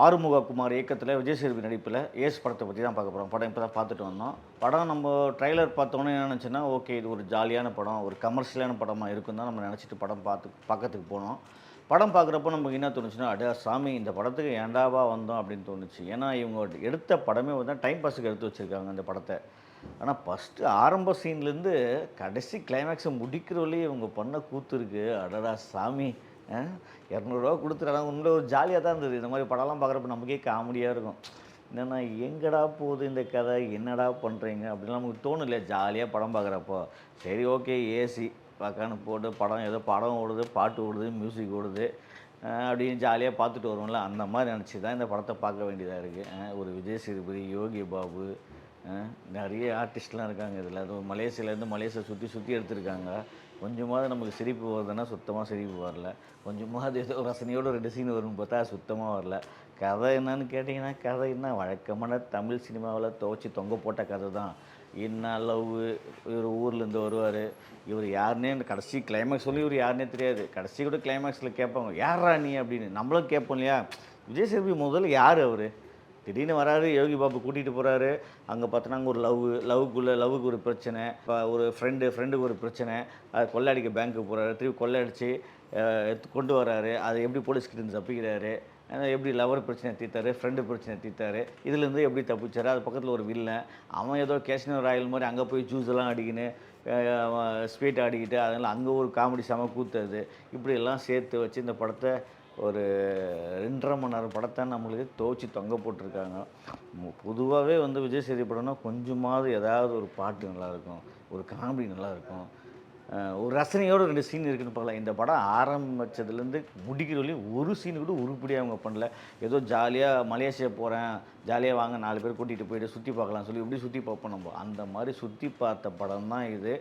ஆறுமுக குமார் இயக்கத்தில் விஜய் சேதுபதி நடிப்பில் ஏஸ் படத்தை பற்றி தான் பார்க்க போகிறோம். படம் இப்போ தான் பார்த்துட்டு வந்தோம். படம் நம்ம ட்ரைலர் பார்த்தோன்னே என்ன நினச்சோன்னா, ஓகே இது ஒரு ஜாலியான படம், ஒரு கமர்ஷியலான படமாக இருக்குன்னு தான் நம்ம நினச்சிட்டு படம் பார்க்கறதுக்கு போனோம். படம் பார்க்குறப்போ நமக்கு என்ன தோணுச்சுன்னா, அட சாமி இந்த படத்துக்கு ஏன்டாவா வந்தோம் அப்படின்னு தோணுச்சு. ஏன்னா இவங்க எடுத்த படமே வந்து டைம் பாஸுக்கு எடுத்து வச்சுருக்காங்க இந்த படத்தை. ஆனால் ஃபஸ்ட்டு ஆரம்ப சீன்லேருந்து கடைசி கிளைமேக்ஸை முடிக்கிறவரையும் இவங்க பண்ண கூத்து இருக்குது. அடடா சாமி, இரநூறுவா கொடுத்துட்டு உண்மையிலே ஒரு ஜாலியாக தான் இருந்தது. இந்த மாதிரி படம்லாம் பார்க்குறப்ப நமக்கே காமெடியாக இருக்கும். என்னென்னா எங்கடா போகுது இந்த கதை, என்னடா பண்ணுறீங்க அப்படின்லாம் நமக்கு தோணும் இல்லையா ஜாலியாக படம் பார்க்குறப்போ. சரி ஓகே ஏசி பார்க்கான்னு போட்டு படம் ஏதோ படம் ஓடுது, பாட்டு ஓடுது, மியூசிக் ஓடுது அப்படின்னு ஜாலியாக பார்த்துட்டு வருவோம்ல, அந்த மாதிரி நினச்சி தான் இந்த படத்தை பார்க்க வேண்டியதாக இருக்குது. ஒரு விஜய் சேதுபதி, யோகி பாபு, நிறைய ஆர்டிஸ்ட்லாம் இருக்காங்க இதில். அது மலேசியாவிலேருந்து மலேசியா சுற்றி சுற்றி எடுத்திருக்காங்க. கொஞ்சமாவது நமக்கு சிரிப்பு வருதுன்னா சுத்தமாக சிரிப்பு வரல. கொஞ்சமாவது ஏதோ ரசனையோடு 2 சீன் வரும்னு பார்த்தா சுத்தமாக வரல. கதை என்னன்னு கேட்டிங்கன்னா, கதை என்ன வழக்கமான தமிழ் சினிமாவில் துவச்சி தொங்க போட்ட கதை தான். என்ன லவ்வு, இவர் ஊர்லேருந்து வருவார், இவர் யாருன்னே கடைசி கிளைமேக்ஸ் சொல்லி இவர் யாருன்னே தெரியாது. கடைசி கூட கிளைமேக்ஸில் கேட்பாங்க யாரா நீ அப்படின்னு, நம்மளும் கேட்போம் இல்லையா. விஜய் சேதுபதி முதல்ல யார் அவர், திடீர்னு வராரு, யோகி பாபு கூட்டிகிட்டு போகிறாரு. அங்கே பார்த்தோன்னா அங்கே ஒரு லவ்வுக்கு ஒரு பிரச்சனை, இப்போ ஒரு ஃப்ரெண்டுக்கு ஒரு பிரச்சனை, அது கொள்ளையடிக்க பேங்க்குக்கு போகிறாரு, திருப்பி கொள்ளையடிச்சு கொண்டு வராரு. அதை எப்படி போலீஸ்கிட்ட தப்பிக்கிறாரு, எப்படி லவர் பிரச்சனை தீர்த்தாரு, ஃப்ரெண்டு பிரச்சனை தீர்த்தாரு, இதுலேருந்து எப்படி தப்பிச்சாரு. அது பக்கத்தில் ஒரு வில்லன், அவன் ஏதோ கேஷ்னோ ராயல் மாதிரி அங்கே போய் ஜூஸ் எல்லாம் அடிக்கின்னு ஸ்வீட் ஆடிக்கிட்டு, அதனால் அங்கே ஒரு காமெடி செம கூத்துறது. இப்படியெல்லாம் சேர்த்து வச்சு இந்த படத்தை ஒரு 2.5 மணி நேரம் படத்தை நம்மளுக்கு துவச்சி தொங்க போட்டிருக்காங்க. பொதுவாகவே வந்து விஜய் சேதுபதி படம்னா கொஞ்சமாவது ஏதாவது ஒரு பாட்டு நல்லாயிருக்கும், ஒரு காமெடி நல்லாயிருக்கும், ஒரு ரசனையோடு 2 சீன் இருக்குன்னு பார்க்கலாம். இந்த படம் ஆரம்பித்ததுலேருந்து முடிக்கிற வரையும் ஒரு சீன் கூட உருப்படியாக அவங்க பண்ணல. ஏதோ ஜாலியாக மலேசியா போகிறேன், ஜாலியாக வாங்க 4 பேர் கூட்டிகிட்டு போயிட்டு சுற்றி பார்க்கலாம் சொல்லி எப்படி சுற்றி பார்ப்போம் நம்ம, அந்த மாதிரி சுற்றி பார்த்த படம் தான் இது.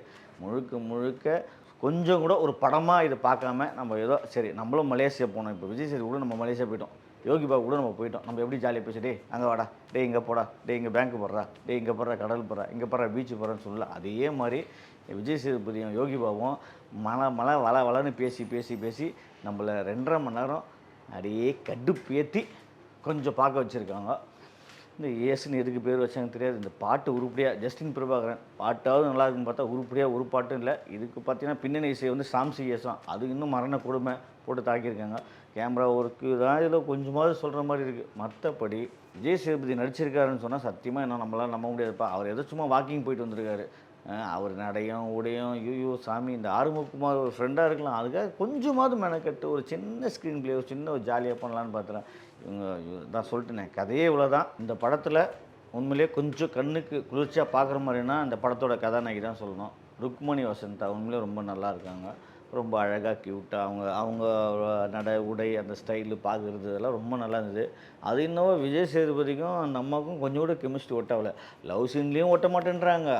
முழுக்க கொஞ்சம் கூட ஒரு படமாக இதை பார்க்காம நம்ம ஏதோ சரி நம்மளும் மலேசியா போனோம், இப்போ விஜய் சேதுபதி கூட நம்ம மலேசியா போயிட்டோம், யோகி பாபு கூட நம்ம போயிட்டோம், நம்ம எப்படி ஜாலியாக பேசி டே அங்கே வாடா, டே இங்கே போடா, டே இங்கே பேங்க்கு போடுறா, டே இங்கே போடுறா, கடல் போடுறா, இங்கே போடுறா, பீச்சு போடுறான்னு சொல்லலாம். அதே மாதிரி விஜய் சேதுபதியும் யோகி பாபுவும் வளன்னு பேசி நம்மளை 2.5 மணி நேரம் அப்படியே கடுப்பேற்றி கொஞ்சம் பார்க்க வச்சுருக்காங்க. இந்த ஏசுன்னு எதுக்கு பேர் வச்சாங்க தெரியாது. இந்த பாட்டு உருப்படியாக ஜஸ்டின் பிரபாகரன் பாட்டாவது நல்லா இருக்குன்னு பார்த்தா உருப்படியாக ஒரு பாட்டும் இல்லை. இதுக்கு பார்த்தீங்கன்னா பின்னணி இசை வந்து சாம்சி ஏசம், அது இன்னும் மரண கொடுமை போட்டு தாக்கியிருக்காங்க. கேமரா ஒர்க்கு தான் இதில் கொஞ்சமாவது சொல்கிற மாதிரி இருக்குது. மற்றபடி விஜய் சேதுபதி நடிச்சிருக்காருன்னு சொன்னால் சத்தியமாக என்ன நம்மளால் நம்ப முடியாதுப்பா. அவர் ஏதோ சும்மா வாக்கிங் போயிட்டு வந்திருக்காரு. அவர் நடையும் உடையும் ஐயோ சாமி, இந்த ஆறுமுகக்குமார் ஒரு ஃப்ரெண்டாக இருக்கலாம், அதுக்காக கொஞ்சமாவது மெனக்கட்டு ஒரு சின்ன ஸ்க்ரீன் ப்ளே ஒரு சின்ன ஒரு ஜாலியாக பண்ணலான்னு பார்த்துறேன். இவங்க தான் சொல்லிட்டுனேன், கதையே இவ்வளோ தான். இந்த படத்தில் உண்மையிலே கொஞ்சம் கண்ணுக்கு குளிர்ச்சியாக பார்க்குற மாதிரினா இந்த படத்தோட கதாநாயகி தான் சொல்லணும். ருக்மணி வசந்தா உண்மையிலே ரொம்ப நல்லா இருக்காங்க. ரொம்ப அழகாக க்யூட்டாக அவங்க நடை உடை அந்த ஸ்டைலு பார்க்குறது இதெல்லாம் ரொம்ப நல்லா இருந்தது. அது இன்னும் விஜய் சேதுபதிக்கும் அந்த அம்மாவுக்கும் கொஞ்சம் கூட கெமிஸ்ட்ரி ஒட்டாகல. லவ் சீன்லேயும் ஒட்ட மாட்டேன்றாங்க,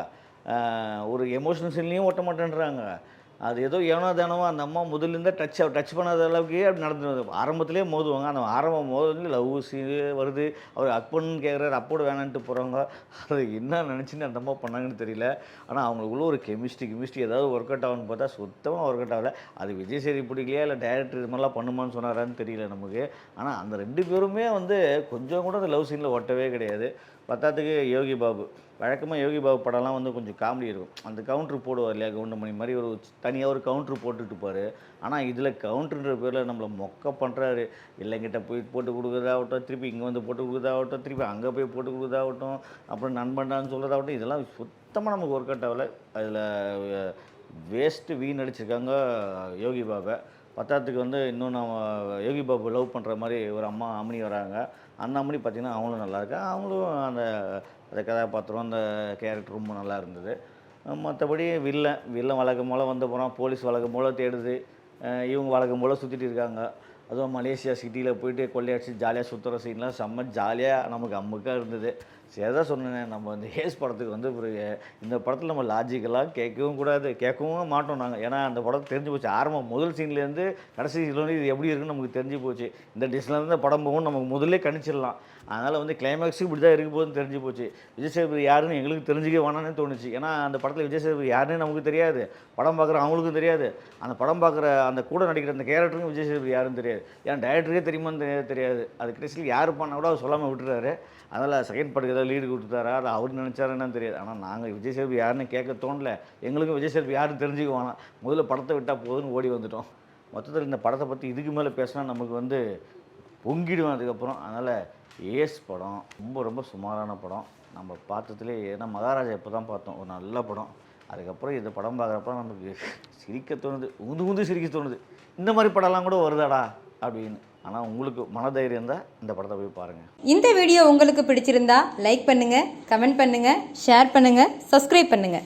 ஒரு எமோஷனல் சீன்லேயும் ஓட்ட மாட்டேன்றாங்க. அது ஏதோ ஏனோ தானவோ அந்த அம்மா முதல்லேருந்தே டச் பண்ணாத அளவுக்கே அப்படி நடந்துருது. ஆரம்பத்திலே மோதுவாங்க, அந்த ஆரம்பம் மோதுலேருந்து லவ் சீன் வருது, அவர் அக்பன்னு கேட்குறாரு, அப்போடு வேணான்ட்டு போகிறாங்க. அது என்ன நினச்சின்னு அந்த அம்மா பண்ணாங்கன்னு தெரியல. ஆனால் அவங்களுக்குள்ள ஒரு கெமிஸ்ட்ரி ஏதாவது ஒர்க் அவுட் ஆகுன்னு பார்த்தா சுத்தமாக ஒர்க் அவுட் ஆகலை. அது விஜய் சேதுபதி பிடிக்கலையா இல்லை டைரக்டர் இது மாதிரிலாம் பண்ணுமான்னு சொன்னாரான்னு தெரியல நமக்கு. ஆனால் அந்த 2 பேருமே வந்து கொஞ்சம் கூட அந்த லவ் சீனில் ஒட்டவே கிடையாது. பத்தாத்துக்கு யோகி பாபு, வழக்கமாக யோகி பாபு படம்லாம் வந்து கொஞ்சம் காமெடி இருக்கும். அந்த கவுண்ட்ரு போடுவார் இல்லையா, கவுண்டமணி மாதிரி ஒரு தனியாக ஒரு கவுண்ட்ரு போட்டுட்டுப்பார். ஆனால் இதில் கவுண்ட்ருன்ற பேரில் நம்மளை மொக்க பண்ணுறாரு. இல்லைங்கிட்ட போய் போட்டு கொடுக்குறதாகட்டும், திருப்பி இங்கே வந்து போட்டு கொடுக்குறதாகட்டும், திருப்பி அங்கே போய் போட்டு கொடுக்குறதாகட்டும், அப்புறம் நண்பண்டான்னு சொல்கிறதாகட்டும், இதெல்லாம் சுத்தமாக நமக்கு ஒர்க் அவுட் ஆகலை. அதில் வேஸ்ட்டு வீணடிச்சிருக்காங்க யோகி பாபை. பத்தாத்துக்கு வந்து இன்னும் நம்ம யோகி பாபு லவ் பண்ணுற மாதிரி ஒரு அம்மா அம்மனி வராங்க. அந்த அம்மனி பார்த்திங்கன்னா அவங்களும் நல்லாயிருக்கா, அவங்களும் அந்த கதாபாத்திரம் அந்த கேரக்டர் ரொம்ப நல்லா இருந்தது. மற்றபடி வில்லன் வழக்கம் போல் வந்து போகிறான், போலீஸ் வழக்கம் போல் தேடுது, இவங்க வழக்கம் போல் சுற்றிட்டு இருக்காங்க. அதுவும் மலேசியா சிட்டியில் போயிட்டு கொள்ளையடிச்சு ஜாலியாக சுற்றுற சீன்லாம் செம்ம ஜாலியாக நமக்கு அம்முக்காக இருந்தது. சரி தான் சொன்னேன், நம்ம இந்த ஏஸ் படத்துக்கு வந்து ஒரு இந்த படத்தில் நம்ம லாஜிக்கெல்லாம் கேட்கவும் கூடாது, கேட்கவும் மாட்டோம் நாங்கள். ஏன்னா அந்த படம் தெரிஞ்சு போச்சு. ஆரம்பம் முதல் சீன்லேருந்து கடைசி சீன்லேருந்து இது எப்படி இருக்குன்னு நமக்கு தெரிஞ்சு போச்சு. இந்த டிஸ்லேருந்து படம் போகும் நமக்கு முதல்லே கணிச்சிடலாம். அதனால் வந்து கிளைமேக்ஸுக்கு இப்படி தான் இருக்க போகுதுன்னு தெரிஞ்சு போச்சு. விஜய் சேதுபதி யாருன்னு எங்களுக்கு தெரிஞ்சுக்க வேணாம்னு தோணுச்சு. ஏன்னா அந்த படத்தில் விஜய் சேதுபதி யாருன்னு நமக்கு தெரியாது, படம் பார்க்குற அவங்களுக்கும் தெரியாது, அந்த படம் பார்க்குற அந்த கூட நடிக்கிற அந்த கேரக்டருக்கும் விஜய் சேதுபதி யாருன்னு தெரியாது, ஏன் டைரக்டருக்கே தெரியுமான்னு தெரியாது. அது கடைசியில் யார் பண்ணால் கூட அவர் சொல்லாமல் விட்டுறாரு. அதனால் செகண்ட் படத்துக்கு ஏதாவது லீடு கொடுத்துட்டாரா, அது அவர் நினச்சாருன்னு தெரியாது. ஆனால் நாங்கள் விஜய் சேதுபதி யாருன்னு கேட்க தோணல, எங்களுக்கும் விஜய் சேதுபதி யாருன்னு தெரிஞ்சுக்க வேணாம், முதல்ல படத்தை விட்டால் போதுன்னு ஓடி வந்துட்டோம். மொத்தத்தில் இந்த படத்தை பற்றி இதுக்கு மேலே பேசினா நமக்கு வந்து பொங்கிடுவேன் அதுக்கப்புறம். அதனால் ஏஸ் படம் ரொம்ப ரொம்ப சுமாரான படம் நம்ம பார்த்ததுலே. ஏன்னா மகாராஜா இப்போ தான் பார்த்தோம், ஒரு நல்ல படம். அதுக்கப்புறம் இந்த படம் பார்க்குறப்ப நமக்கு சிரிக்க தோணுது, ஊந்து சிரிக்க தோணுது, இந்த மாதிரி படம்லாம் கூட வருதாடா அப்படின்னு. ஆனால் உங்களுக்கு மனதைரியம் தான் இந்த படத்தை போய் பாருங்கள். இந்த வீடியோ உங்களுக்கு பிடிச்சிருந்தா லைக் பண்ணுங்கள், கமெண்ட் பண்ணுங்கள், ஷேர் பண்ணுங்கள், சப்ஸ்கிரைப் பண்ணுங்கள்.